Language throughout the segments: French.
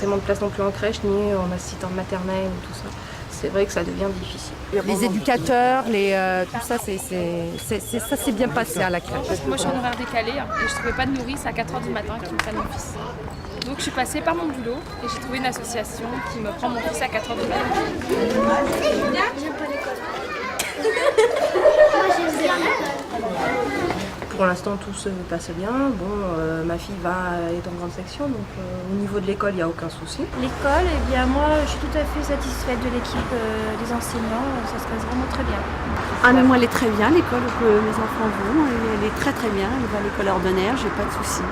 forcément de place non plus en crèche, ni en assistante maternelle ou tout ça. C'est vrai que ça devient difficile. Les éducateurs, tout ça, ça s'est bien passé à la crèche. Moi, je suis en horaire décalé et je ne trouvais pas de nourrice à 4h du matin qui me prenne mon fils. Donc, je suis passée par mon boulot et j'ai trouvé une association qui me prend mon fils à 4h du matin. J'aime pas l'école. Moi, j'aime bien. Pour l'instant, tout se passe bien. Ma fille est en grande section, donc au niveau de l'école, il n'y a aucun souci. L'école, eh bien moi, je suis tout à fait satisfaite de l'équipe des enseignants. Ça se passe vraiment très bien. Ah mais moi elle est très bien, l'école où mes enfants vont, elle est très très bien, elle va à l'école ordinaire, j'ai pas de soucis.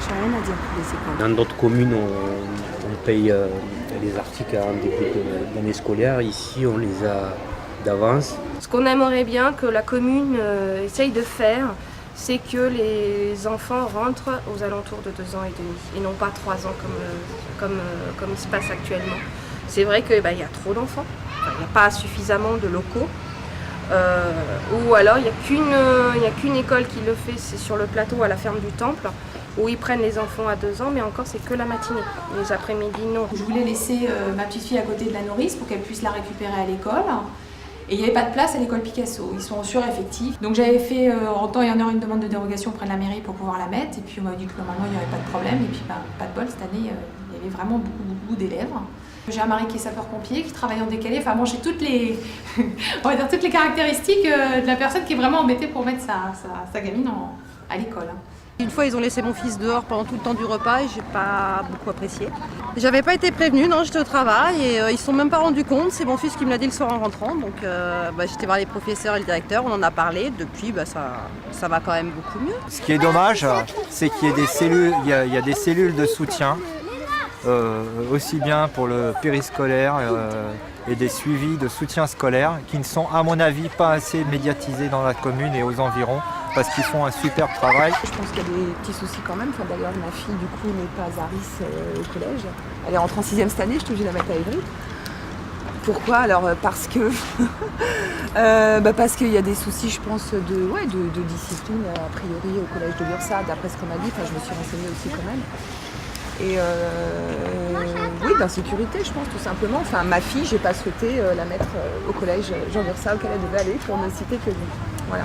J'ai rien à dire pour les écoles. Dans d'autres communes, on paye les articles en début d'année scolaire. Ici, on les a d'avance. Ce qu'on aimerait bien que la commune essaye de faire, c'est que les enfants rentrent aux alentours de 2 ans et demi et non pas 3 ans comme il se passe actuellement. C'est vrai qu'il y a trop d'enfants, il n'y a pas suffisamment de locaux, ou alors il n'y a qu'une école qui le fait, c'est sur le plateau à la ferme du Temple, où ils prennent les enfants à 2 ans, mais encore c'est que la matinée. Les après-midi, non. Je voulais laisser ma petite fille à côté de la nourrice pour qu'elle puisse la récupérer à l'école. Et il n'y avait pas de place à l'école Picasso, ils sont en sureffectif. Donc j'avais fait en temps et en heure une demande de dérogation auprès de la mairie pour pouvoir la mettre. Et puis on m'a dit que normalement il n'y avait pas de problème. Et puis pas de bol, cette année il y avait vraiment beaucoup d'élèves. J'ai un mari qui est sapeur-pompier, qui travaille en décalé. Enfin bon, j'ai toutes les, on va dire toutes les caractéristiques de la personne qui est vraiment embêtée pour mettre sa gamine à l'école. Une fois, ils ont laissé mon fils dehors pendant tout le temps du repas et j'ai pas beaucoup apprécié. J'avais pas été prévenue, non, j'étais au travail et ils se sont même pas rendus compte. C'est mon fils qui me l'a dit le soir en rentrant. Donc j'étais voir les professeurs et le directeur, on en a parlé. Depuis, ça va quand même beaucoup mieux. Ce qui est dommage, c'est qu'il y a des cellules, il y a des cellules de soutien, aussi bien pour le périscolaire et des suivis de soutien scolaire qui ne sont, à mon avis, pas assez médiatisés dans la commune et aux environs, parce qu'ils font un superbe travail. Je pense qu'il y a des petits soucis quand même. D'ailleurs, ma fille, du coup, n'est pas à Ris au collège. Elle est rentrée en 6e cette année, je suis obligée de la mettre à Évry. Pourquoi? Alors, parce que parce qu'il y a des soucis, je pense, de discipline, a priori, au collège de Lursa, d'après ce qu'on m'a dit. Enfin, je me suis renseignée aussi quand même. Et d'insécurité, je pense, tout simplement. Enfin, ma fille, j'ai pas souhaité la mettre au collège Jean Lursa auquel elle devait aller, pour ne citer que lui. Voilà.